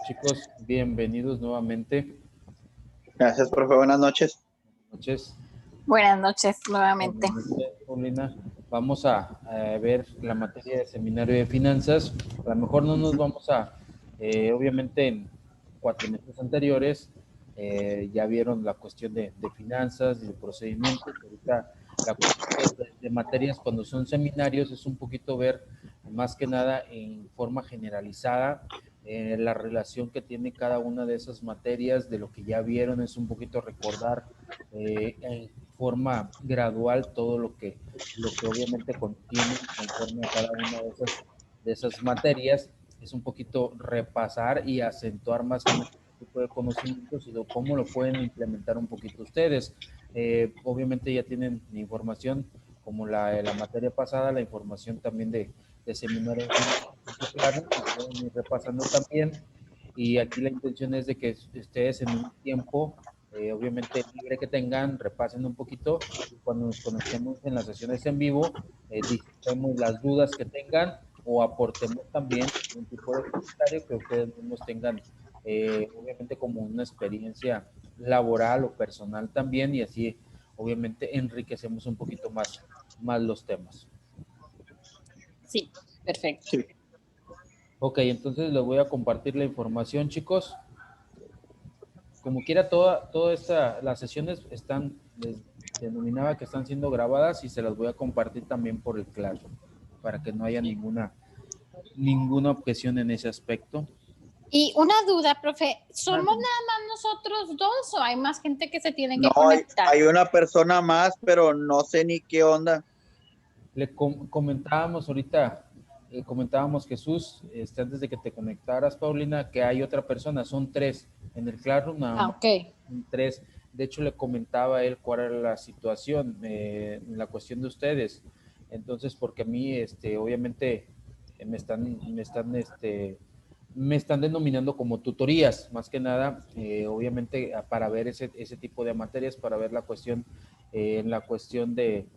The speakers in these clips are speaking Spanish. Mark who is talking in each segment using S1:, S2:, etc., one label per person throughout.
S1: Chicos, bienvenidos nuevamente.
S2: Gracias, profe. Buenas noches.
S1: Buenas noches.
S3: Buenas noches nuevamente.
S1: Buenas noches, Paulina. Vamos a ver la materia de seminario de finanzas. A lo mejor no nos vamos obviamente en cuatrimestres anteriores, ya vieron la cuestión de finanzas y de procedimientos. Ahorita la cuestión de materias cuando son seminarios es un poquito ver más que nada en forma generalizada la relación que tiene cada una de esas materias, de lo que ya vieron, es un poquito recordar en forma gradual todo lo que obviamente contiene conforme a cada una de esas materias, es un poquito repasar y acentuar más que nada este tipo de conocimientos y de cómo lo pueden implementar un poquito ustedes. Obviamente ya tienen la información como la materia pasada, la información también de seminario, claro, pueden ir repasando también. Y aquí la intención es de que ustedes en un tiempo, obviamente libre que tengan, repasen un poquito y cuando nos conectemos en las sesiones en vivo, disipemos las dudas que tengan o aportemos también un tipo de comentario que ustedes mismos tengan, obviamente como una experiencia laboral o personal también, y así obviamente enriquecemos un poquito más los temas.
S3: Sí, perfecto.
S2: Sí.
S1: Ok, entonces les voy a compartir la información, chicos. Como quiera, toda esta, las sesiones están, les denominaba que están siendo grabadas y se las voy a compartir también por el Classroom, para que no haya ninguna objeción en ese aspecto.
S3: Y una duda, profe, ¿somos nada más nosotros dos o hay más gente que se tiene que
S2: No,
S3: conectar?
S2: hay una persona más, pero no sé ni qué onda.
S1: Le comentábamos ahorita, comentábamos Jesús, antes de que te conectaras, Paulina, que hay otra persona, son 3 en el Classroom, nada más.
S3: Ok.
S1: 3. De hecho, le comentaba a él cuál era la situación, la cuestión de ustedes. Entonces, porque a mí, obviamente, me están denominando como tutorías, más que nada, obviamente, para ver ese tipo de materias, para ver la cuestión, en la cuestión de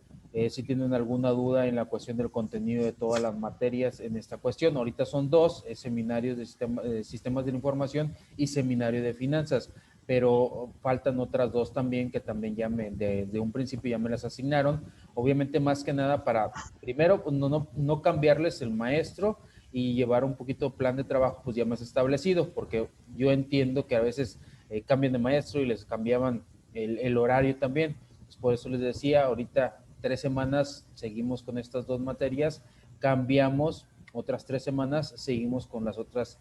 S1: si tienen alguna duda en la cuestión del contenido de todas las materias en esta cuestión. Ahorita son 2, seminarios de sistemas de la información y seminario de finanzas, pero faltan otras 2 también que también ya de un principio ya me las asignaron. Obviamente más que nada para, primero, pues no cambiarles el maestro y llevar un poquito plan de trabajo pues ya más establecido, porque yo entiendo que a veces cambian de maestro y les cambiaban el horario también. Pues por eso les decía, ahorita 3 semanas seguimos con estas 2 materias, cambiamos otras 3 semanas, seguimos con las otras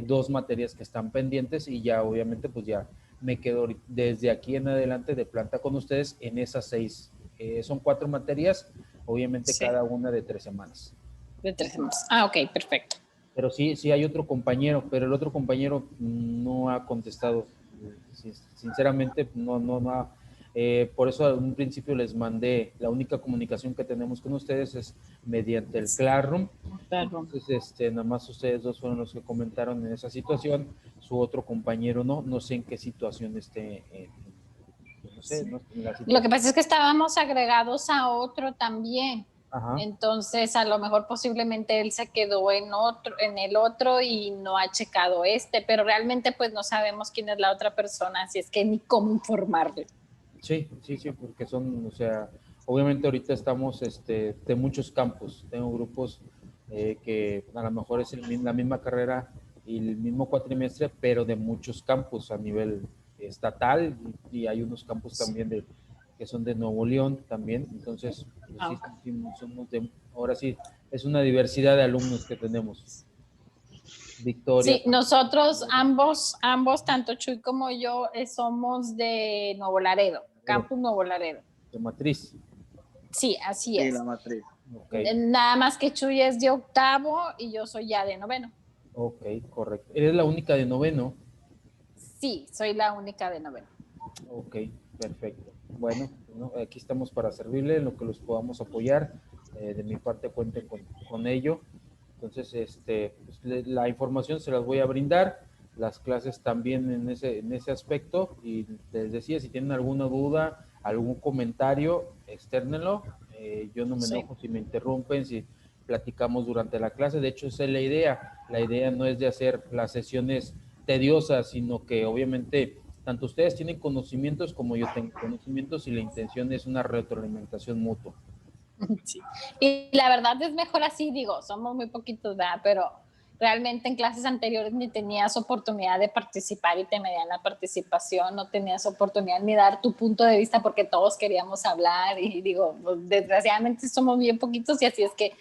S1: 2 materias que están pendientes y ya obviamente pues ya me quedo desde aquí en adelante de planta con ustedes en esas 6. Son 4 materias, obviamente sí, cada una de 3 semanas.
S3: De 3 semanas. Ah, ok, perfecto.
S1: Pero sí hay otro compañero, pero el otro compañero no ha contestado. Sinceramente, no ha. Por eso en un principio les mandé, la única comunicación que tenemos con ustedes es mediante el Classroom. Entonces, nada más ustedes 2 fueron los que comentaron en esa situación, su otro compañero no sé en qué situación esté, no sé, no, en la situación.
S3: Lo que pasa es que estábamos agregados a otro también.
S1: Ajá.
S3: Entonces, a lo mejor posiblemente él se quedó en el otro y no ha checado pero realmente pues no sabemos quién es la otra persona, así es que ni cómo informarle.
S1: Sí, porque son, o sea, obviamente ahorita estamos de muchos campos. Tengo grupos que a lo mejor es la misma carrera y el mismo cuatrimestre, pero de muchos campos a nivel estatal y hay unos campos también que son de Nuevo León también. Entonces, pues, sí, somos ahora sí, es una diversidad de alumnos que tenemos. Victoria.
S3: Sí, nosotros ambos, tanto Chuy como yo, somos de Nuevo Laredo, Campus Nuevo Laredo.
S1: De matriz.
S3: Sí, así es.
S2: Sí, la matriz.
S1: Okay.
S3: Nada más que Chuy es de 8º y yo soy ya de 9º.
S1: Ok, correcto. ¿Eres la única de 9º?
S3: Sí, soy la única de 9º.
S1: Ok, perfecto. Bueno, aquí estamos para servirle en lo que los podamos apoyar. De mi parte cuenten con ello. Entonces, pues, la información se las voy a brindar, las clases también en ese aspecto. Y les decía, si tienen alguna duda, algún comentario, externenlo. Yo no me enojo si me interrumpen, si platicamos durante la clase. De hecho, esa es la idea. La idea no es de hacer las sesiones tediosas, sino que obviamente tanto ustedes tienen conocimientos como yo tengo conocimientos y la intención es una retroalimentación mutua.
S3: Sí. Y la verdad es mejor así, digo, somos muy poquitos, ¿verdad? Pero realmente en clases anteriores ni tenías oportunidad de participar y te medían la participación, no tenías oportunidad ni dar tu punto de vista porque todos queríamos hablar y digo, pues, desgraciadamente somos bien poquitos y así es que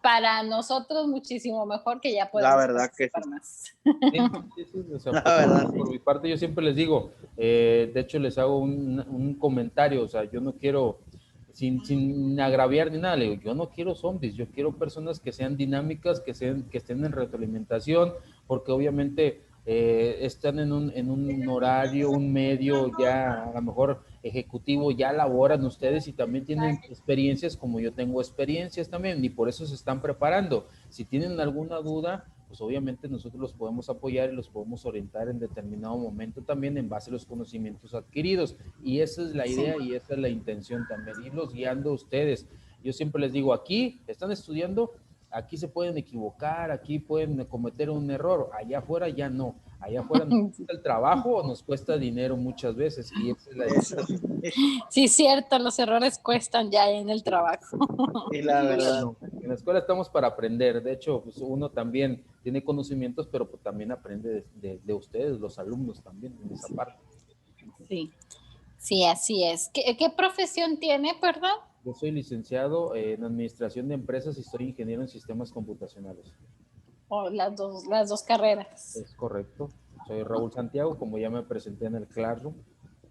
S3: para nosotros muchísimo mejor que ya podemos participar más.
S1: Sí. O sea, por mi parte yo siempre les digo, de hecho les hago un comentario, o sea, yo no quiero, sin agraviar ni nada, le digo, yo no quiero zombies, yo quiero personas que sean dinámicas, que estén en retroalimentación, porque obviamente están en un horario, un medio ya a lo mejor ejecutivo, ya laboran ustedes y también tienen experiencias como yo tengo experiencias también y por eso se están preparando. Si tienen alguna duda, pues obviamente nosotros los podemos apoyar y los podemos orientar en determinado momento también en base a los conocimientos adquiridos. Y esa es la idea y esa es la intención también, irlos guiando a ustedes. Yo siempre les digo, aquí están estudiando, aquí se pueden equivocar, aquí pueden cometer un error, allá afuera ya no. Allá afuera nos cuesta el trabajo o nos cuesta dinero muchas veces y esa es la decisión.
S3: Sí, cierto, los errores cuestan ya en el trabajo.
S2: Y la verdad.
S1: En la escuela estamos para aprender, de hecho, pues uno también tiene conocimientos, pero pues también aprende de ustedes, los alumnos también, en esa parte.
S3: Sí, así es. ¿Qué profesión tiene, perdón?
S1: Yo soy licenciado en Administración de Empresas y soy ingeniero en Sistemas Computacionales.
S3: Las dos carreras.
S1: Es correcto. Soy Raúl Santiago, como ya me presenté en el Classroom.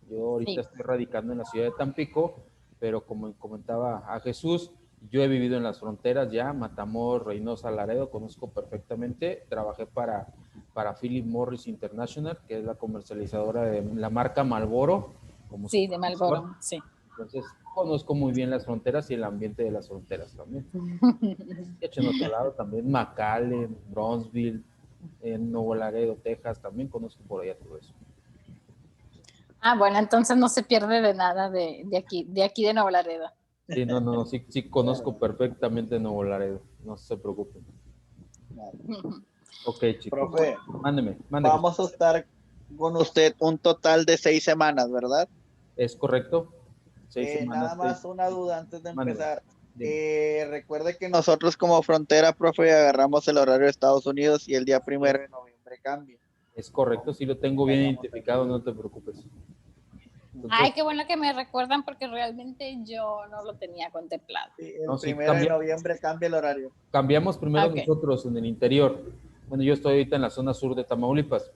S1: Yo ahorita estoy radicando en la ciudad de Tampico, pero como comentaba a Jesús, yo he vivido en las fronteras ya, Matamoros, Reynosa, Laredo, conozco perfectamente. Trabajé para Philip Morris International, que es la comercializadora de la marca Marlboro.
S3: Sí, de Marlboro, sí.
S1: Entonces, conozco muy bien las fronteras y el ambiente de las fronteras también. He hecho en otro lado también, McAllen, Brownsville, en Nuevo Laredo, Texas, también conozco por allá todo eso.
S3: Ah, bueno, entonces no se pierde de nada de aquí de Nuevo Laredo.
S1: Sí, no, sí conozco perfectamente Nuevo Laredo, no se preocupen. Ok, chicos.
S2: Profe,
S1: Mándeme.
S2: vamos a estar con usted un total de 6 semanas, ¿verdad?
S1: ¿Es correcto? 6 semanas.
S2: Nada más una duda antes de
S1: Mándeme.
S2: empezar. Recuerde que nosotros como frontera, profe, agarramos el horario de Estados Unidos y el día 1 de noviembre cambia.
S1: Es correcto, sí lo tengo bien identificado, no te preocupes.
S3: Entonces, ay, qué bueno que me recuerdan porque realmente yo no lo tenía contemplado.
S2: Sí, el 1 de noviembre cambia el horario.
S1: Cambiamos primero nosotros en el interior. Bueno, yo estoy ahorita en la zona sur de Tamaulipas.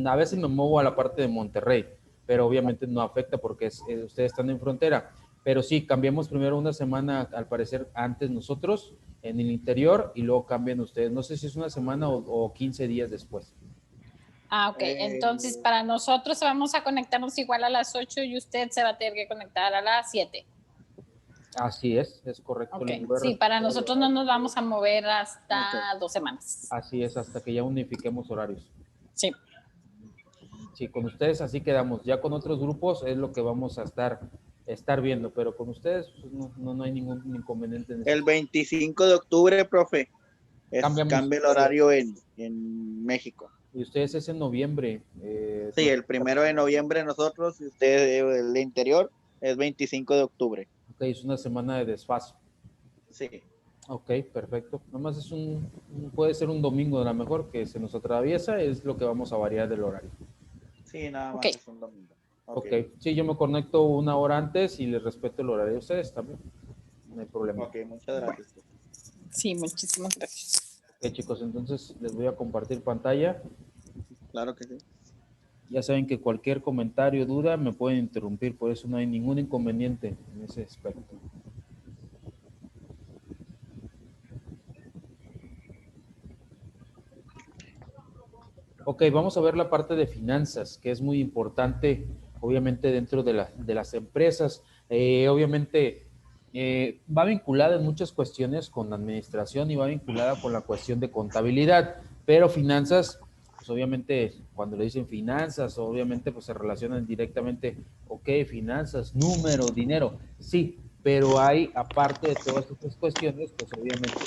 S1: A veces me muevo a la parte de Monterrey, pero obviamente no afecta porque ustedes están en frontera. Pero sí, cambiamos primero una semana, al parecer, antes nosotros en el interior y luego cambian ustedes. No sé si es una semana o 15 días después.
S3: Ah, ok. Entonces, para nosotros vamos a conectarnos igual a las 8 y usted se va a tener que conectar a las 7.
S1: Así es correcto.
S3: Okay. Sí, para nosotros no nos vamos a mover hasta 2 semanas.
S1: Así es, hasta que ya unifiquemos horarios.
S3: Sí.
S1: Sí, con ustedes así quedamos. Ya con otros grupos es lo que vamos a estar viendo, pero con ustedes pues, no hay ningún inconveniente. En
S2: el 25 de octubre, profe, cambia el horario en México.
S1: Y ustedes es en noviembre.
S2: Sí, el 1 de noviembre nosotros y ustedes el interior es 25 de octubre.
S1: Ok, es una semana de desfase.
S2: Sí.
S1: Ok, perfecto. Nomás puede ser un domingo a lo mejor que se nos atraviesa, es lo que vamos a variar del horario.
S2: Sí, nada más es un domingo.
S1: Okay. Sí, yo me conecto una hora antes y les respeto el horario de ustedes también. No hay problema.
S2: Ok, muchas gracias.
S3: Sí, muchísimas gracias.
S1: Ok, chicos, entonces les voy a compartir pantalla.
S2: Claro que sí.
S1: Ya saben que cualquier comentario, duda, me pueden interrumpir, por eso no hay ningún inconveniente en ese aspecto. Ok, vamos a ver la parte de finanzas, que es muy importante, obviamente, dentro de las empresas. Obviamente, va vinculada en muchas cuestiones con administración y va vinculada con la cuestión de contabilidad, pero finanzas, pues obviamente, cuando le dicen finanzas, obviamente, pues se relacionan directamente, ok, finanzas, número, dinero, sí, pero hay, aparte de todas estas cuestiones, pues obviamente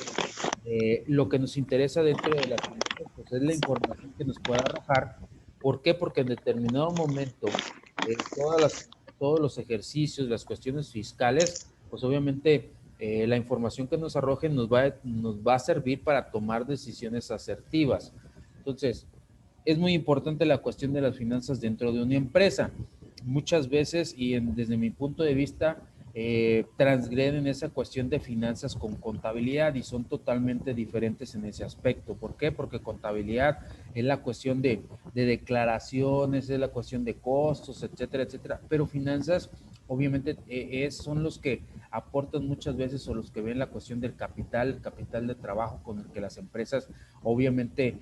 S1: lo que nos interesa dentro de las finanzas, pues, es la información que nos pueda arrojar. ¿Por qué? Porque en determinado momento, todos los ejercicios, las cuestiones fiscales, pues obviamente la información que nos arrojen nos va a servir para tomar decisiones asertivas. Entonces, es muy importante la cuestión de las finanzas dentro de una empresa. Muchas veces, desde mi punto de vista, transgreden esa cuestión de finanzas con contabilidad y son totalmente diferentes en ese aspecto. ¿Por qué? Porque contabilidad es la cuestión de declaraciones, es la cuestión de costos, etcétera, etcétera. Pero finanzas, obviamente, son los que aportan muchas veces o los que ven la cuestión del capital, el capital de trabajo con el que las empresas obviamente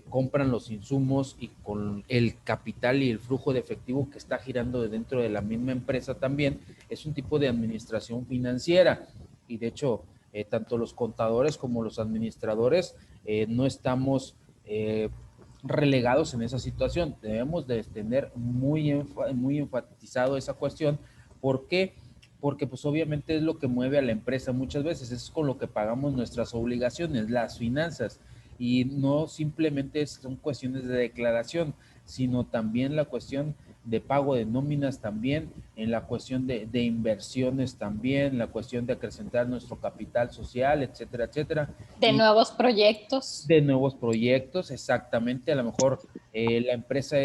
S1: compran los insumos y con el capital y el flujo de efectivo que está girando dentro de la misma empresa también es un tipo de administración financiera y de hecho tanto los contadores como los administradores no estamos relegados en esa situación. Debemos de tener muy enfatizado esa cuestión. ¿Por qué? Porque pues obviamente es lo que mueve a la empresa muchas veces, es con lo que pagamos nuestras obligaciones, las finanzas, y no simplemente son cuestiones de declaración, sino también la cuestión de pago de nóminas también, en la cuestión de inversiones también, la cuestión de acrecentar nuestro capital social, etcétera, etcétera.
S3: De
S1: Y
S3: nuevos proyectos.
S1: de nuevos proyectos, exactamente. A lo mejor la empresa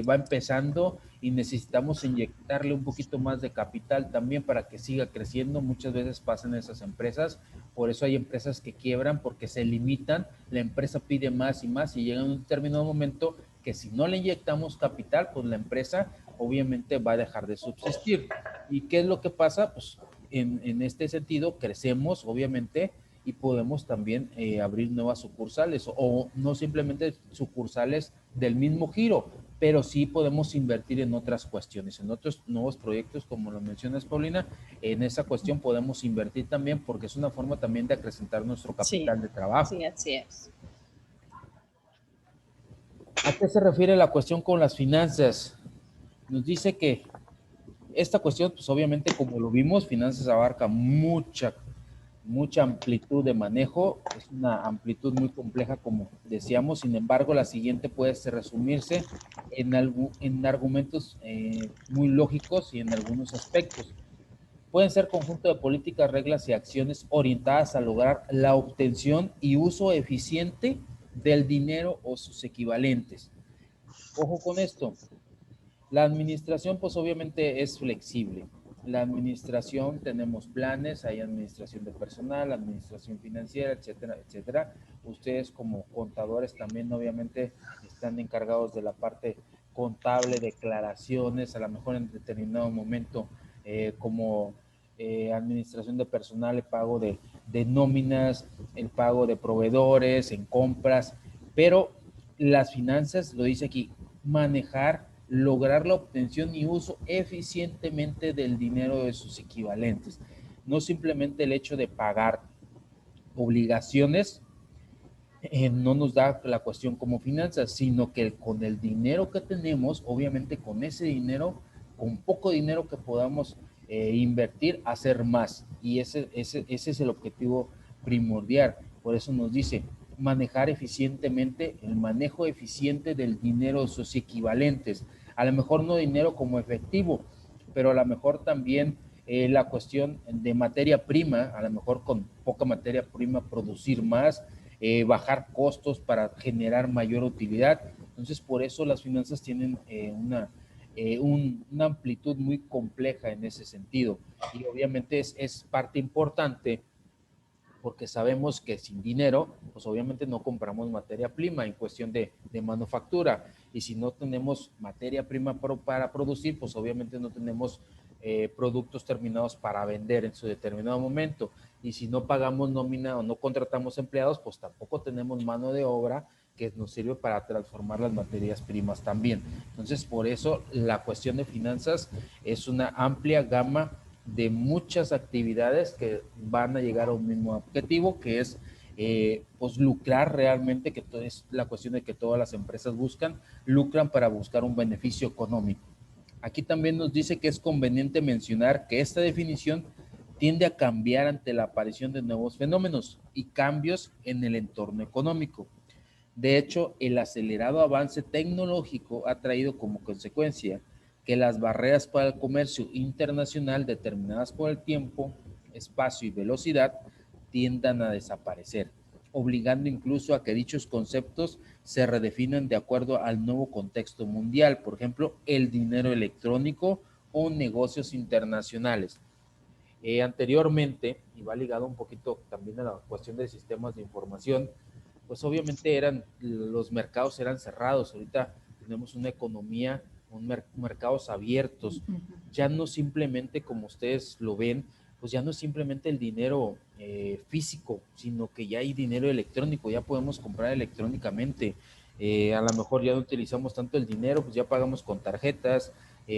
S1: va empezando y necesitamos inyectarle un poquito más de capital también para que siga creciendo. Muchas veces pasan esas empresas, por eso hay empresas que quiebran porque se limitan, la empresa pide más y más y llega en un determinado momento que si no le inyectamos capital, pues la empresa obviamente va a dejar de subsistir. ¿Y qué es lo que pasa? Pues en este sentido crecemos, obviamente, y podemos también abrir nuevas sucursales o no simplemente sucursales del mismo giro, pero sí podemos invertir en otras cuestiones, en otros nuevos proyectos, como lo mencionas, Paulina. En esa cuestión podemos invertir también porque es una forma también de acrecentar nuestro capital de trabajo.
S3: Sí, así es.
S1: ¿A qué se refiere la cuestión con las finanzas? Nos dice que esta cuestión, pues obviamente como lo vimos, finanzas abarca mucha amplitud de manejo, es una amplitud muy compleja como decíamos, sin embargo la siguiente puede resumirse en argumentos muy lógicos y en algunos aspectos. Pueden ser conjunto de políticas, reglas y acciones orientadas a lograr la obtención y uso eficiente del dinero o sus equivalentes. Ojo con esto, la administración, pues obviamente es flexible. La administración, tenemos planes, hay administración de personal, administración financiera, etcétera, etcétera. Ustedes como contadores también obviamente están encargados de la parte contable, declaraciones, a lo mejor en determinado momento como administración de personal, el pago de nóminas, el pago de proveedores, en compras, pero las finanzas, lo dice aquí, manejar, lograr la obtención y uso eficientemente del dinero de sus equivalentes. No simplemente el hecho de pagar obligaciones no nos da la cuestión como finanzas, sino que con el dinero que tenemos, obviamente con ese dinero, con poco dinero que podamos invertir, hacer más. Y ese es el objetivo primordial. Por eso nos dice, manejar eficientemente, el manejo eficiente del dinero de sus equivalentes. A lo mejor no dinero como efectivo, pero a lo mejor también la cuestión de materia prima, a lo mejor con poca materia prima producir más, bajar costos para generar mayor utilidad. Entonces, por eso las finanzas tienen una amplitud muy compleja en ese sentido. Y obviamente es parte importante porque sabemos que sin dinero, pues obviamente no compramos materia prima en cuestión de manufactura. Y si no tenemos materia prima para producir, pues obviamente no tenemos productos terminados para vender en su determinado momento. Y si no pagamos nómina o no contratamos empleados, pues tampoco tenemos mano de obra que nos sirve para transformar las materias primas también. Entonces, por eso la cuestión de finanzas es una amplia gama de muchas actividades que van a llegar a un mismo objetivo, que es pues lucrar realmente, que es la cuestión de que todas las empresas lucran para buscar un beneficio económico. Aquí también nos dice que es conveniente mencionar que esta definición tiende a cambiar ante la aparición de nuevos fenómenos y cambios en el entorno económico. De hecho, el acelerado avance tecnológico ha traído como consecuencia que las barreras para el comercio internacional determinadas por el tiempo, espacio y velocidad tiendan a desaparecer, obligando incluso a que dichos conceptos se redefinan de acuerdo al nuevo contexto mundial, por ejemplo, el dinero electrónico o negocios internacionales. Anteriormente, y va ligado un poquito también a la cuestión de sistemas de información, pues obviamente los mercados eran cerrados. Ahorita tenemos una economía, mercados abiertos. Ya no simplemente como ustedes lo ven, pues ya no es simplemente el dinero físico, sino que ya hay dinero electrónico, ya podemos comprar electrónicamente. A lo mejor ya no utilizamos tanto el dinero, pues ya pagamos con tarjetas.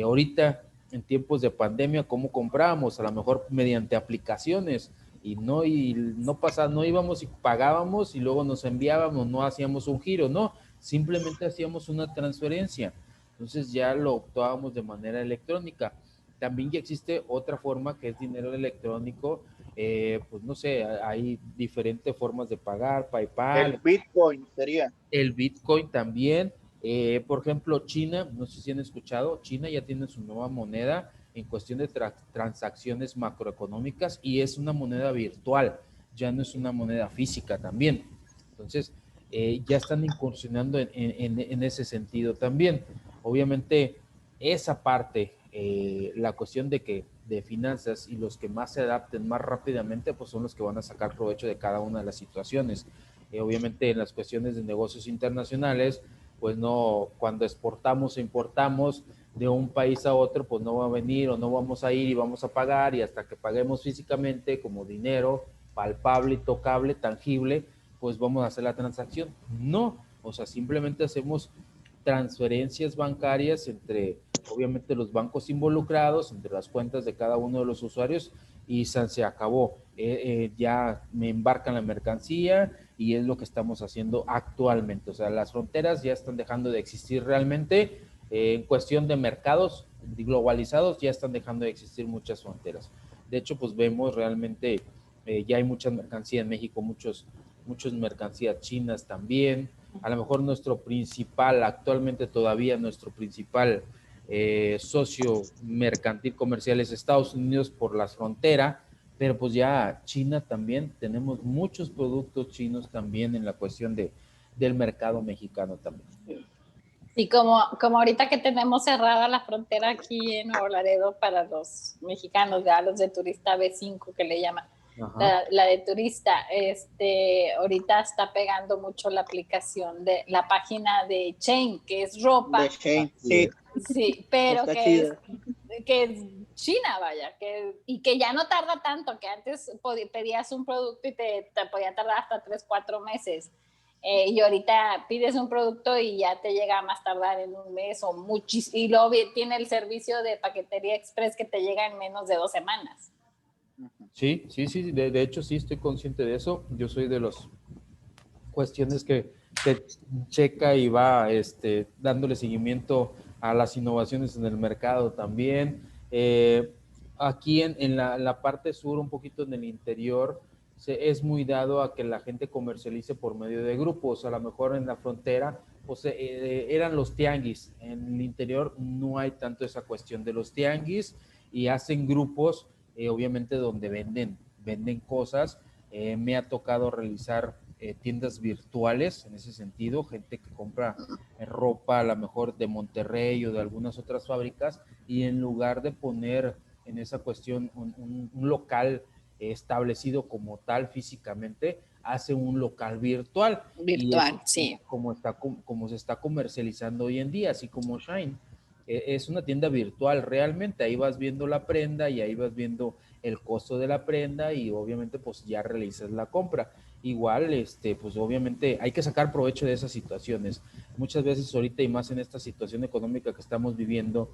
S1: Ahorita, en tiempos de pandemia, ¿cómo comprábamos? A lo mejor mediante aplicaciones y no pasaba, no íbamos y pagábamos y luego nos enviábamos, no hacíamos un giro, no, simplemente hacíamos una transferencia. Entonces ya lo optábamos de manera electrónica. También ya existe otra forma que es dinero electrónico, pues no sé, hay diferentes formas de pagar, PayPal.
S2: El Bitcoin sería.
S1: El Bitcoin también. Por ejemplo, China, no sé si han escuchado, China ya tiene su nueva moneda en cuestión de transacciones macroeconómicas y es una moneda virtual, ya no es una moneda física también. Entonces, ya están incursionando en ese sentido también. Obviamente, esa parte, la cuestión de finanzas y los que más se adapten más rápidamente, pues son los que van a sacar provecho de cada una de las situaciones. Obviamente en las cuestiones de negocios internacionales, pues no, cuando exportamos e importamos de un país a otro, pues no va a venir o no vamos a ir y vamos a pagar y hasta que paguemos físicamente como dinero palpable, tocable, tangible, pues vamos a hacer la transacción. No, o sea, simplemente hacemos transferencias bancarias entre, obviamente, los bancos involucrados, entre las cuentas de cada uno de los usuarios y se acabó. Ya me embarcan la mercancía y es lo que estamos haciendo actualmente. O sea, las fronteras ya están dejando de existir realmente. En cuestión de mercados globalizados ya están dejando de existir muchas fronteras. De hecho, pues vemos realmente, ya hay mucha mercancía en México, muchas mercancías chinas también. A lo mejor actualmente todavía nuestro principal socio mercantil comercial es Estados Unidos por la frontera, pero pues ya China también, tenemos muchos productos chinos también en la cuestión del mercado mexicano también.
S3: Y como ahorita que tenemos cerrada la frontera aquí en Nuevo Laredo para los mexicanos, ya los de turista B5 que le llaman, la de turista, ahorita está pegando mucho la aplicación de la página de Chain, que es ropa.
S2: De Chain, sí.
S3: Sí, pero que es China, vaya, y que ya no tarda tanto, que antes pedías un producto y te podía tardar hasta 3-4 meses. Y ahorita pides un producto y ya te llega a más tardar en un mes o muchísimo. Y luego tiene el servicio de paquetería express que te llega en menos de 2 semanas.
S1: Sí, de hecho sí estoy consciente de eso. Yo soy de las cuestiones que checa y va dándole seguimiento a las innovaciones en el mercado también. Aquí en la parte sur, un poquito en el interior, es muy dado a que la gente comercialice por medio de grupos. A lo mejor en la frontera pues, eran los tianguis. En el interior no hay tanto esa cuestión de los tianguis y hacen grupos, obviamente, donde venden cosas. Me ha tocado realizar tiendas virtuales en ese sentido, gente que compra ropa a lo mejor de Monterrey o de algunas otras fábricas y en lugar de poner en esa cuestión un local establecido como tal físicamente, hace un local virtual.
S3: Virtual, sí.
S1: Como se está comercializando hoy en día, así como Shine. Es una tienda virtual realmente, ahí vas viendo la prenda y ahí vas viendo el costo de la prenda y obviamente pues ya realizas la compra. Igual, pues obviamente hay que sacar provecho de esas situaciones. Muchas veces ahorita y más en esta situación económica que estamos viviendo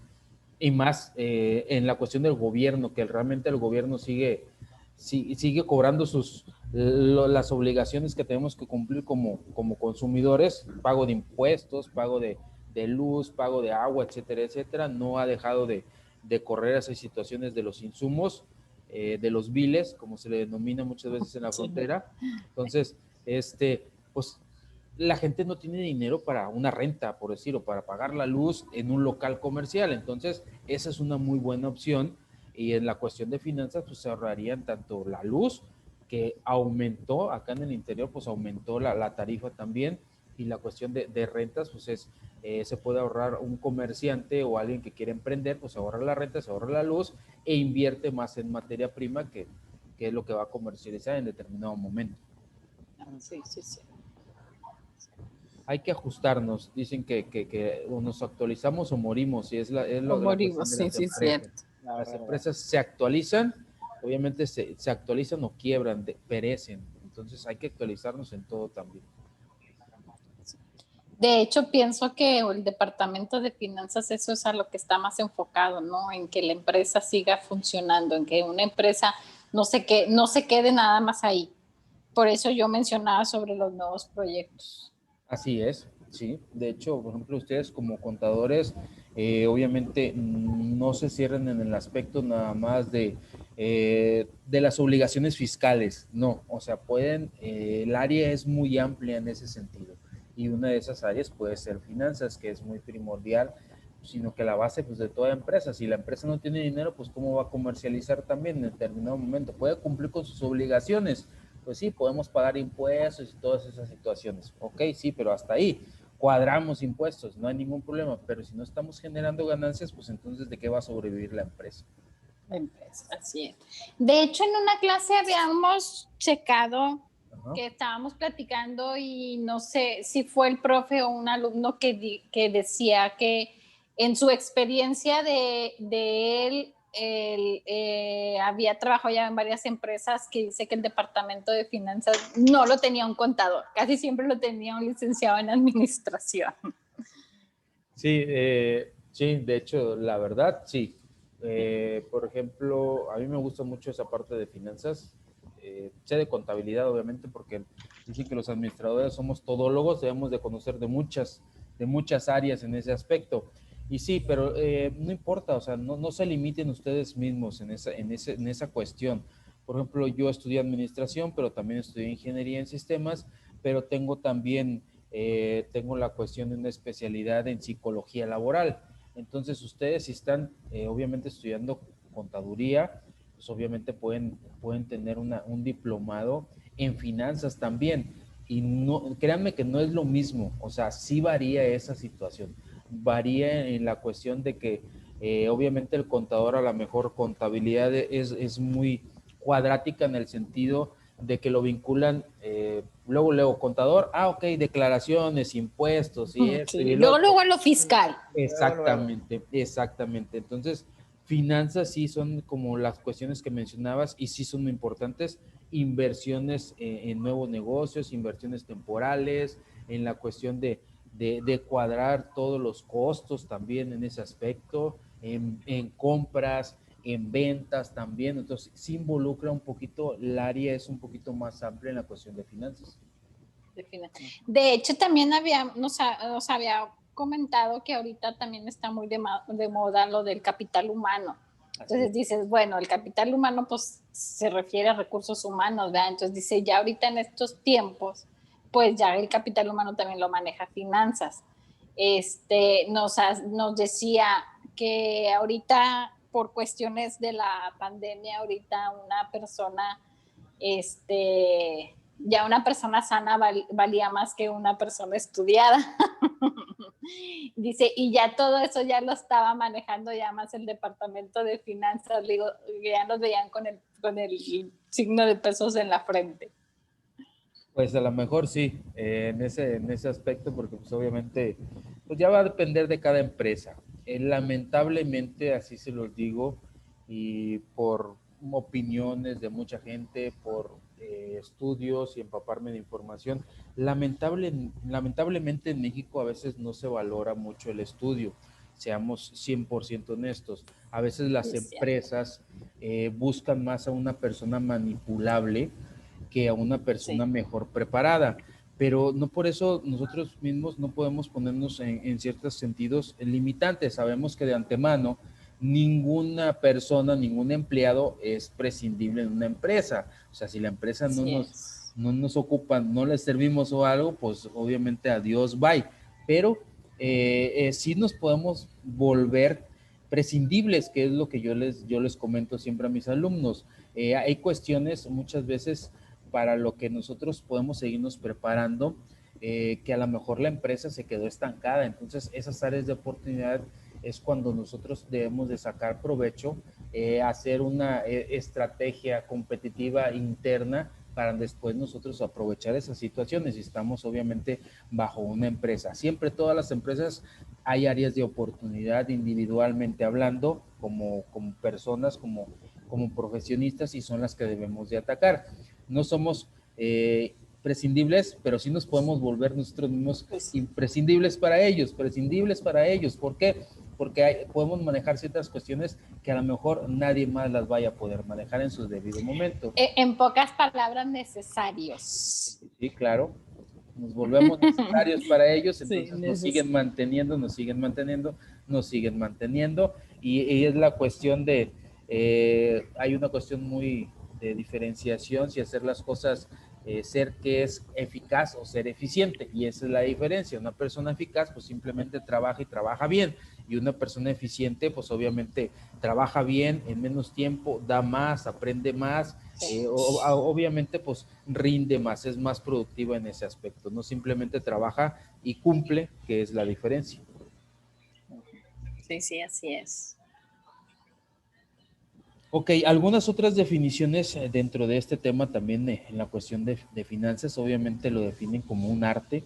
S1: y más en la cuestión del gobierno, que realmente el gobierno sigue cobrando las obligaciones que tenemos que cumplir como consumidores, pago de impuestos, pago de luz, pago de agua, etcétera, etcétera. No ha dejado de correr esas situaciones de los insumos de los biles, como se le denomina muchas veces en la frontera. Entonces, pues la gente no tiene dinero para una renta, por decirlo, para pagar la luz en un local comercial. Entonces, esa es una muy buena opción. Y en la cuestión de finanzas, pues se ahorrarían tanto la luz, que aumentó acá en el interior, pues aumentó la tarifa también. Y la cuestión de rentas, pues se puede ahorrar un comerciante o alguien que quiere emprender, pues ahorra la renta, se ahorra la luz e invierte más en materia prima que es lo que va a comercializar en determinado momento.
S3: Sí, sí, sí.
S1: Hay que ajustarnos, dicen que o nos actualizamos o morimos, y es la cuestión
S3: Morimos,
S1: de
S3: sí,
S1: las
S3: sí,
S1: empresas.
S3: cierto.
S1: Las empresas se actualizan, obviamente se actualizan o quiebran, perecen, entonces hay que actualizarnos en todo también.
S3: De hecho, pienso que el departamento de finanzas, eso es a lo que está más enfocado, ¿no? En que la empresa siga funcionando, en que una empresa no se quede nada más ahí. Por eso yo mencionaba sobre los nuevos proyectos.
S1: Así es, sí. De hecho, por ejemplo, ustedes como contadores, obviamente no se cierran en el aspecto nada más de las obligaciones fiscales, no. O sea, el área es muy amplia en ese sentido. Y una de esas áreas puede ser finanzas, que es muy primordial, sino que la base pues, de toda empresa. Si la empresa no tiene dinero, pues cómo va a comercializar también en determinado momento. Puede cumplir con sus obligaciones, pues sí, podemos pagar impuestos y todas esas situaciones. Ok, sí, pero hasta ahí cuadramos impuestos, no hay ningún problema, pero si no estamos generando ganancias, pues entonces ¿de qué va a sobrevivir la empresa?
S3: La empresa, así es. De hecho, en una clase habíamos checado que estábamos platicando y no sé si fue el profe o un alumno que decía que en su experiencia de él había trabajado ya en varias empresas, que dice que el departamento de finanzas no lo tenía un contador, casi siempre lo tenía un licenciado en administración.
S1: Sí, sí, de hecho, la verdad, sí. Por ejemplo, a mí me gusta mucho esa parte de finanzas. Sé de contabilidad, obviamente, porque dicen que los administradores somos todólogos, debemos de conocer de muchas áreas en ese aspecto. Y sí, pero no importa, o sea, no se limiten ustedes mismos en esa cuestión. Por ejemplo, yo estudié administración, pero también estudié ingeniería en sistemas, pero tengo la cuestión de una especialidad en psicología laboral. Entonces, ustedes si están obviamente estudiando contaduría, pues obviamente pueden tener un diplomado en finanzas también. Y no, créanme que no es lo mismo, o sea, sí varía esa situación. Varía en la cuestión de que obviamente el contador, a lo mejor contabilidad es muy cuadrática en el sentido de que lo vinculan, luego contador, ok, declaraciones, impuestos y esto y
S3: Sí.
S1: el otro.
S3: Luego a lo fiscal.
S1: Exactamente, exactamente. Entonces, finanzas sí son como las cuestiones que mencionabas y sí son muy importantes. Inversiones en nuevos negocios, inversiones temporales, en la cuestión de cuadrar todos los costos también en ese aspecto, en compras, en ventas también. Entonces, sí involucra un poquito, el área es un poquito más amplia en la cuestión de finanzas.
S3: De hecho, también nos había comentado que ahorita también está muy de moda lo del capital humano. Entonces dices, bueno, el capital humano pues se refiere a recursos humanos, ¿verdad? Entonces dice, ya ahorita en estos tiempos, pues ya el capital humano también lo maneja finanzas. Nos decía que ahorita por cuestiones de la pandemia, ahorita una persona, ya una persona sana valía más que una persona estudiada. Dice, y ya todo eso ya lo estaba manejando ya más el departamento de finanzas, digo, ya nos veían con el signo de pesos en la frente.
S1: Pues a lo mejor sí, en ese aspecto, porque pues obviamente pues ya va a depender de cada empresa. Lamentablemente, así se los digo, y por opiniones de mucha gente, por estudios y empaparme de información, lamentablemente en México a veces no se valora mucho el estudio, seamos 100% honestos. A veces las empresas buscan más a una persona manipulable que a una persona mejor preparada, pero no por eso nosotros mismos no podemos ponernos en ciertos sentidos limitantes. Sabemos que de antemano ninguna persona, ningún empleado es prescindible en una empresa. O sea, si la empresa no nos ocupa, no les servimos o algo, pues obviamente adiós, bye. Pero sí nos podemos volver prescindibles, que es lo que yo les comento siempre a mis alumnos. Hay cuestiones muchas veces para lo que nosotros podemos seguirnos preparando, que a lo mejor la empresa se quedó estancada. Entonces, esas áreas de oportunidad es cuando nosotros debemos de sacar provecho, hacer una estrategia competitiva interna para después nosotros aprovechar esas situaciones. Y estamos obviamente bajo una empresa. Siempre todas las empresas hay áreas de oportunidad individualmente hablando, como personas, como profesionistas, y son las que debemos de atacar. No somos prescindibles, pero sí nos podemos volver nosotros mismos imprescindibles para ellos, prescindibles para ellos. ¿Por qué? Porque podemos manejar ciertas cuestiones que a lo mejor nadie más las vaya a poder manejar en su debido momento.
S3: En pocas palabras, necesarios.
S1: Sí, claro. Nos volvemos necesarios para ellos, entonces
S3: Sí,
S1: nos siguen manteniendo, nos siguen manteniendo, nos siguen manteniendo. Y es la cuestión de, hay una cuestión muy de diferenciación, si hacer las cosas, ser que es eficaz o ser eficiente. Y esa es la diferencia. Una persona eficaz pues simplemente trabaja y trabaja bien. Y una persona eficiente pues obviamente trabaja bien en menos tiempo, da más, aprende más, obviamente pues rinde más, es más productiva en ese aspecto, no simplemente trabaja y cumple, que es la diferencia.
S3: Sí, sí, así es.
S1: Ok, algunas otras definiciones dentro de este tema también en la cuestión de finanzas, obviamente lo definen como un arte,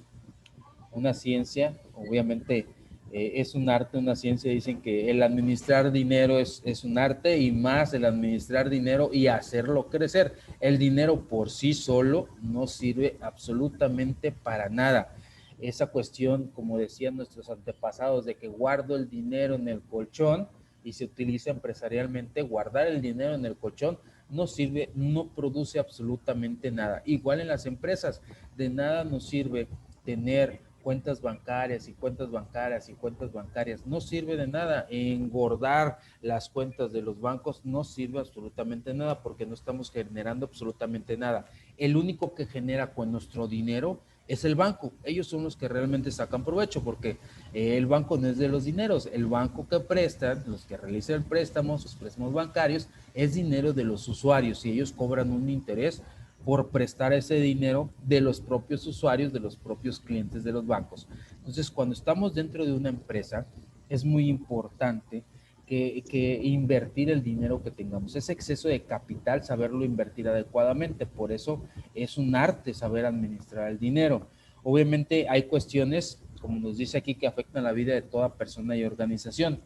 S1: una ciencia, obviamente es un arte, una ciencia. Dicen que el administrar dinero es un arte, y más el administrar dinero y hacerlo crecer. El dinero por sí solo no sirve absolutamente para nada. Esa cuestión, como decían nuestros antepasados, de que guardo el dinero en el colchón y se utiliza empresarialmente, guardar el dinero en el colchón no sirve, no produce absolutamente nada. Igual en las empresas, de nada nos sirve tener cuentas bancarias y cuentas bancarias y cuentas bancarias. No sirve de nada. Engordar las cuentas de los bancos no sirve absolutamente nada, porque no estamos generando absolutamente nada. El único que genera con nuestro dinero es el banco. Ellos son los que realmente sacan provecho, porque el banco no es de los dineros. El banco que presta, los que realizan el préstamo, sus préstamos bancarios, es dinero de los usuarios, y ellos cobran un interés por prestar ese dinero de los propios usuarios, de los propios clientes de los bancos. Entonces, cuando estamos dentro de una empresa, es muy importante que invertir el dinero que tengamos. Ese exceso de capital, saberlo invertir adecuadamente. Por eso es un arte saber administrar el dinero. Obviamente hay cuestiones, como nos dice aquí, que afectan la vida de toda persona y organización.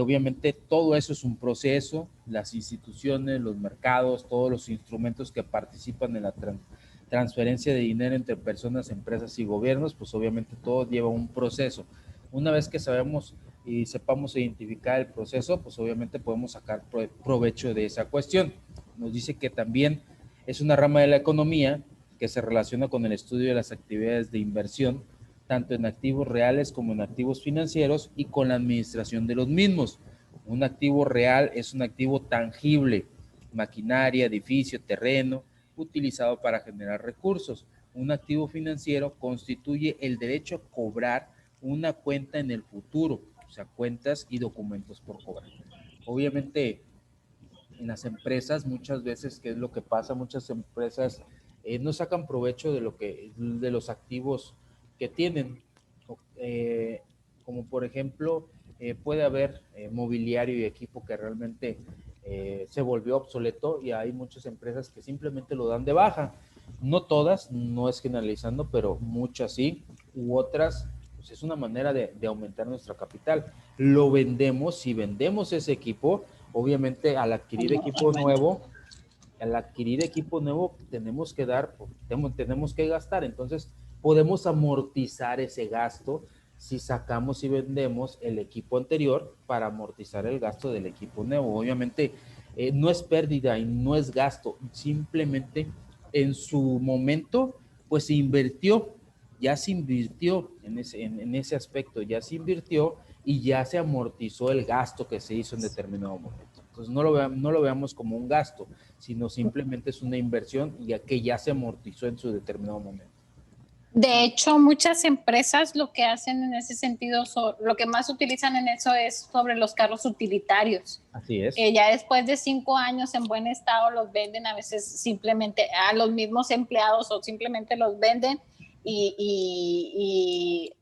S1: Obviamente todo eso es un proceso, las instituciones, los mercados, todos los instrumentos que participan en la transferencia de dinero entre personas, empresas y gobiernos, pues obviamente todo lleva un proceso. Una vez que sabemos y sepamos identificar el proceso, pues obviamente podemos sacar provecho de esa cuestión. Nos dice que también es una rama de la economía que se relaciona con el estudio de las actividades de inversión, tanto en activos reales como en activos financieros, y con la administración de los mismos. Un activo real es un activo tangible, maquinaria, edificio, terreno, utilizado para generar recursos. Un activo financiero constituye el derecho a cobrar una cuenta en el futuro, o sea, cuentas y documentos por cobrar. Obviamente, en las empresas muchas veces, ¿qué es lo que pasa? Muchas empresas no sacan provecho de los activos que tienen, eh, como por ejemplo puede haber mobiliario y equipo que realmente se volvió obsoleto, y hay muchas empresas que simplemente lo dan de baja. No todas, no es generalizando, pero muchas sí, u otras pues es una manera de aumentar nuestra capital. Lo vendemos, si vendemos ese equipo, obviamente al adquirir equipo nuevo tenemos que tenemos que gastar. Entonces podemos amortizar ese gasto si sacamos y vendemos el equipo anterior para amortizar el gasto del equipo nuevo. Obviamente no es pérdida y no es gasto, simplemente en su momento pues se invirtió, ya se invirtió en ese aspecto, ya se invirtió, y ya se amortizó el gasto que se hizo en determinado momento. Entonces no lo veamos como un gasto, sino simplemente es una inversión ya que ya se amortizó en su determinado momento.
S3: De hecho, muchas empresas lo que hacen en ese sentido, lo que más utilizan en eso es sobre los carros utilitarios.
S1: Así es.
S3: Ya después de 5 años en buen estado los venden a veces simplemente a los mismos empleados o simplemente los venden y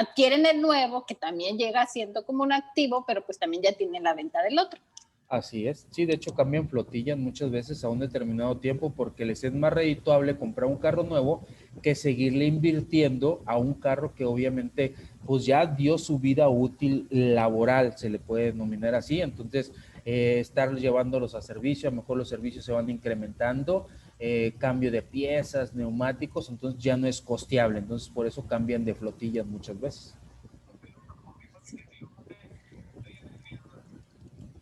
S3: adquieren el nuevo que también llega siendo como un activo, pero pues también ya tienen la venta del otro.
S1: Así es. Sí, de hecho cambian flotillas muchas veces a un determinado tiempo porque les es más redituable comprar un carro nuevo que seguirle invirtiendo a un carro que obviamente pues ya dio su vida útil laboral, se le puede denominar así. Entonces, estar llevándolos a servicio, a lo mejor los servicios se van incrementando, cambio de piezas, neumáticos, entonces ya no es costeable. Entonces, por eso cambian de flotillas muchas veces.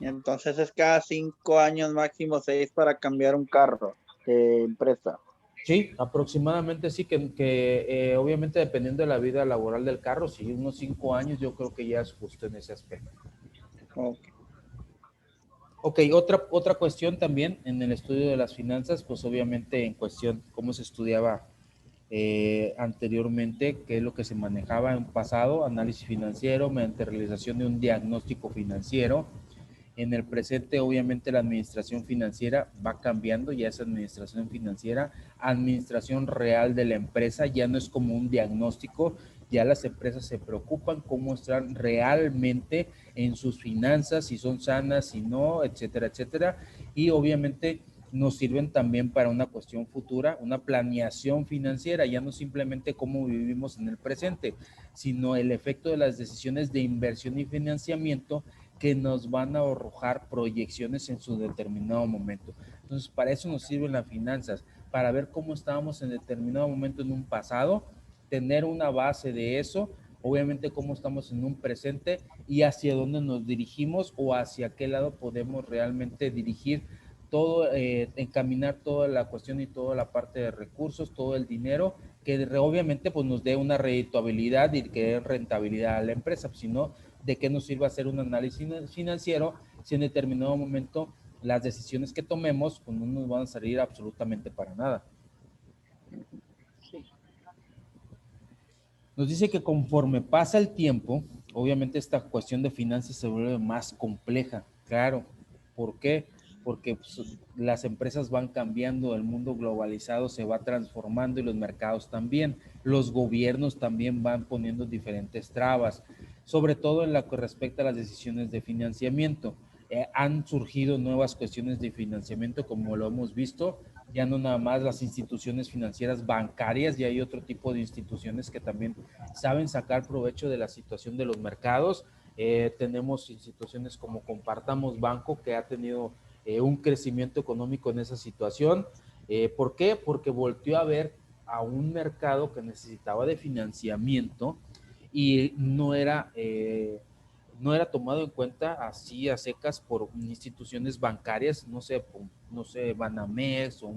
S2: Entonces es cada 5 años, máximo 6 para cambiar un carro de empresa.
S1: Sí, aproximadamente sí, que obviamente dependiendo de la vida laboral del carro, sí, unos 5 años yo creo que ya es justo en ese aspecto.
S2: Okay.
S1: Ok, otra cuestión también en el estudio de las finanzas, pues obviamente en cuestión cómo se estudiaba anteriormente, qué es lo que se manejaba en pasado, análisis financiero mediante realización de un diagnóstico financiero. En el presente, obviamente, la administración financiera va cambiando, ya es administración financiera, administración real de la empresa, ya no es como un diagnóstico, ya las empresas se preocupan cómo están realmente en sus finanzas, si son sanas, si no, etcétera, etcétera. Y obviamente nos sirven también para una cuestión futura, una planeación financiera, ya no simplemente cómo vivimos en el presente, sino el efecto de las decisiones de inversión y financiamiento que nos van a arrojar proyecciones en su determinado momento. Entonces, para eso nos sirven las finanzas, para ver cómo estábamos en determinado momento en un pasado, tener una base de eso, obviamente cómo estamos en un presente y hacia dónde nos dirigimos o hacia qué lado podemos realmente dirigir todo, encaminar toda la cuestión y toda la parte de recursos, todo el dinero, que obviamente pues nos dé una redituabilidad y que dé rentabilidad a la empresa, si no, ¿de qué nos sirve hacer un análisis financiero si en determinado momento las decisiones que tomemos pues, no nos van a salir absolutamente para nada? Nos dice que conforme pasa el tiempo, obviamente esta cuestión de finanzas se vuelve más compleja. Claro, ¿por qué? Porque pues, las empresas van cambiando, el mundo globalizado se va transformando y los mercados también. Los gobiernos también van poniendo diferentes trabas, sobre todo en lo que respecta a las decisiones de financiamiento. Han surgido nuevas cuestiones de financiamiento, como lo hemos visto, ya no nada más las instituciones financieras bancarias, ya hay otro tipo de instituciones que también saben sacar provecho de la situación de los mercados. Tenemos instituciones como Compartamos Banco, que ha tenido un crecimiento económico en esa situación. ¿Por qué? Porque volteó a ver a un mercado que necesitaba de financiamiento y no era tomado en cuenta así a secas por instituciones bancarias, no sé, Banamex o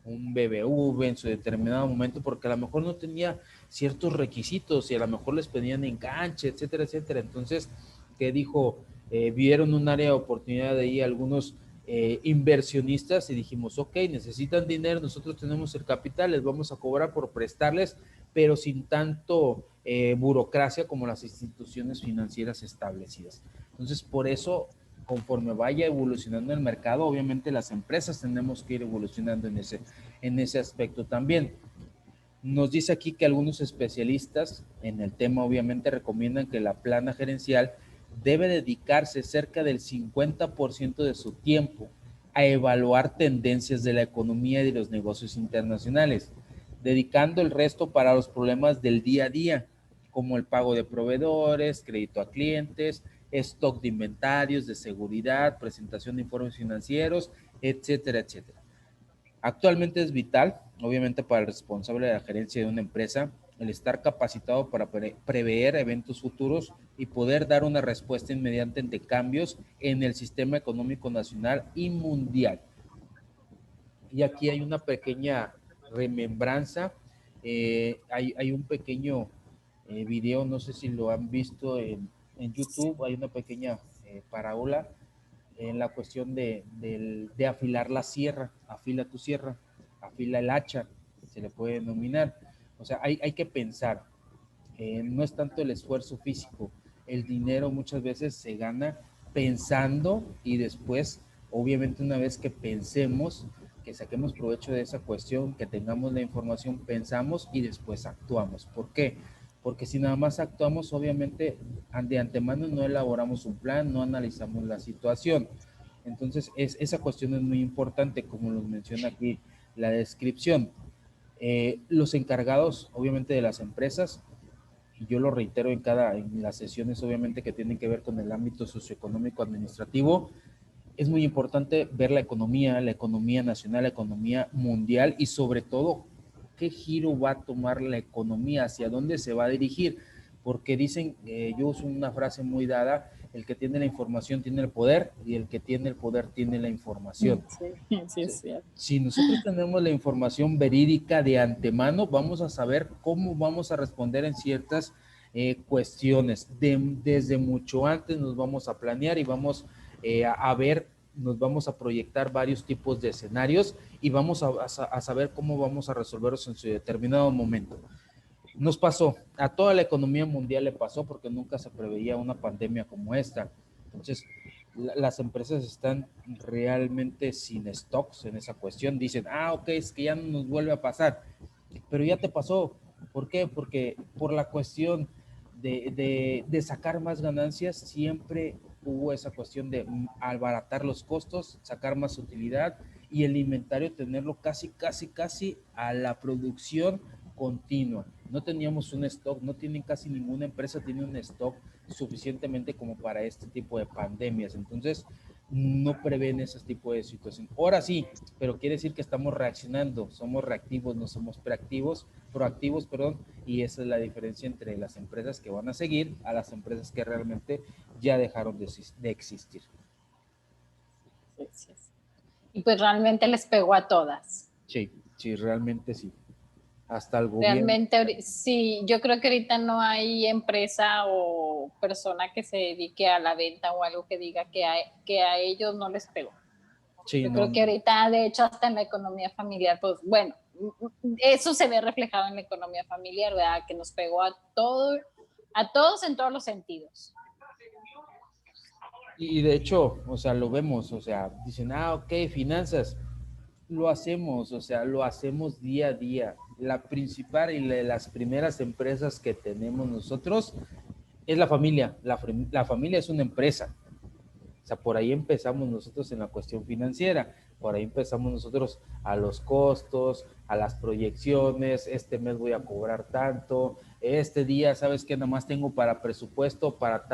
S1: un BBV en su determinado momento, porque a lo mejor no tenía ciertos requisitos y a lo mejor les pedían enganche, etcétera, etcétera. Entonces, ¿qué dijo? Vieron un área de oportunidad de ahí algunos inversionistas y dijimos, ok, necesitan dinero, nosotros tenemos el capital, les vamos a cobrar por prestarles, pero sin tanto burocracia como las instituciones financieras establecidas. Entonces, por eso, conforme vaya evolucionando el mercado, obviamente las empresas tenemos que ir evolucionando en ese aspecto también. Nos dice aquí que algunos especialistas en el tema obviamente recomiendan que la plana gerencial debe dedicarse cerca del 50% de su tiempo a evaluar tendencias de la economía y de los negocios internacionales, dedicando el resto para los problemas del día a día, como el pago de proveedores, crédito a clientes, stock de inventarios, de seguridad, presentación de informes financieros, etcétera, etcétera. Actualmente es vital, obviamente, para el responsable de la gerencia de una empresa, el estar capacitado para prever eventos futuros y poder dar una respuesta inmediata ante cambios en el sistema económico nacional y mundial. Y aquí hay una pequeña remembranza, hay un pequeño video, no sé si lo han visto en YouTube, hay una pequeña parábola en la cuestión de afilar la sierra, afila tu sierra, afila el hacha, se le puede denominar. O sea, hay que pensar, no es tanto el esfuerzo físico, el dinero muchas veces se gana pensando y después, obviamente una vez que pensemos, que saquemos provecho de esa cuestión, que tengamos la información, pensamos y después actuamos. ¿Por qué? Porque si nada más actuamos, obviamente de antemano no elaboramos un plan, no analizamos la situación. Entonces, esa cuestión es muy importante, como lo menciona aquí la descripción. Los encargados, obviamente, de las empresas, y yo lo reitero en las sesiones, obviamente, que tienen que ver con el ámbito socioeconómico administrativo, es muy importante ver la economía nacional, la economía mundial y sobre todo qué giro va a tomar la economía, hacia dónde se va a dirigir, porque dicen, yo uso una frase muy dada, el que tiene la información tiene el poder y el que tiene el poder tiene la información.
S3: Sí, es cierto.
S1: Si nosotros tenemos la información verídica de antemano, vamos a saber cómo vamos a responder en ciertas cuestiones. Desde mucho antes nos vamos a planear y vamos a ver, nos vamos a proyectar varios tipos de escenarios y vamos a saber cómo vamos a resolverlos en su determinado momento. Nos pasó, a toda la economía mundial le pasó porque nunca se preveía una pandemia como esta. Entonces, las empresas están realmente sin stocks en esa cuestión. Dicen, ok, es que ya no nos vuelve a pasar, pero ya te pasó. ¿Por qué? Porque por la cuestión de sacar más ganancias, siempre hubo esa cuestión de abaratar los costos, sacar más utilidad y el inventario tenerlo casi a la producción continua. No teníamos un stock, no tienen casi ninguna empresa tiene un stock suficientemente como para este tipo de pandemias. Entonces, no prevén ese tipo de situaciones. Ahora sí, pero quiere decir que estamos reaccionando, somos reactivos, no somos proactivos, y esa es la diferencia entre las empresas que van a seguir a las empresas que realmente ya dejaron de existir.
S3: Sí. Y pues realmente les pegó a todas.
S1: Sí, realmente sí. Hasta el gobierno.
S3: Realmente, sí, yo creo que ahorita no hay empresa o persona que se dedique a la venta o algo que diga que a ellos no les pegó.
S1: Sí,
S3: yo creo que ahorita, de hecho, hasta en la economía familiar, pues bueno, eso se ve reflejado en la economía familiar, ¿verdad? Que nos pegó a todos en todos los sentidos.
S1: Y de hecho, o sea, lo vemos, o sea, dicen, ok, finanzas, lo hacemos, o sea, lo hacemos día a día. La principal y las primeras empresas que tenemos nosotros es la familia. La familia es una empresa. O sea, por ahí empezamos nosotros en la cuestión financiera. Por ahí empezamos nosotros a los costos, a las proyecciones. Este mes voy a cobrar tanto. Este día, ¿sabes qué? Nada más tengo para presupuesto para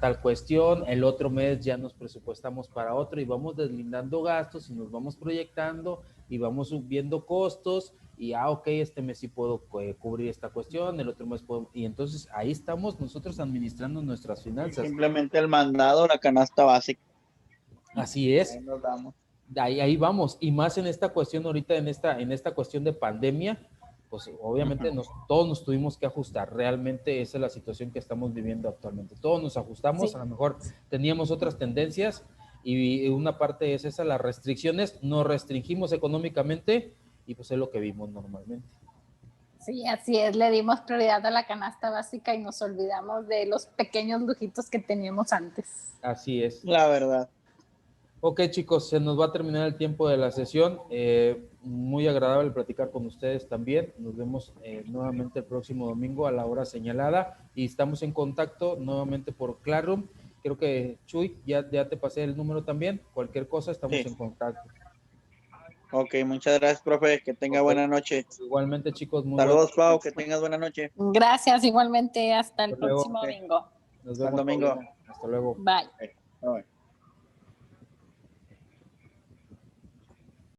S1: tal cuestión, el otro mes ya nos presupuestamos para otro y vamos deslindando gastos y nos vamos proyectando y vamos subiendo costos y ok, este mes sí puedo cubrir esta cuestión, el otro mes puedo, y entonces ahí estamos nosotros administrando nuestras finanzas.
S2: Simplemente el mandado, la canasta básica.
S1: Así es.
S2: Ahí nos damos.
S1: Ahí vamos, y más en esta cuestión ahorita, en esta cuestión de pandemia, pues obviamente todos nos tuvimos que ajustar. Realmente esa es la situación que estamos viviendo actualmente. Todos nos ajustamos, sí. A lo mejor teníamos otras tendencias y una parte es esa, las restricciones, nos restringimos económicamente y pues es lo que vimos normalmente.
S3: Sí, así es, le dimos prioridad a la canasta básica y nos olvidamos de los pequeños lujitos que teníamos antes.
S1: Así es.
S2: La verdad.
S1: Ok, chicos, se nos va a terminar el tiempo de la sesión. Muy agradable platicar con ustedes también. Nos vemos nuevamente el próximo domingo a la hora señalada y estamos en contacto nuevamente por Classroom. Creo que, Chuy, ya te pasé el número también. Cualquier cosa, estamos en contacto.
S2: Ok, muchas gracias, profe. Que tenga buena noche.
S1: Igualmente, chicos.
S2: Saludos, Pau. Que tengas buena noche.
S3: Gracias, igualmente. Hasta el próximo domingo.
S1: Nos vemos
S2: el domingo.
S1: Hasta luego.
S3: Bye.
S2: Bye.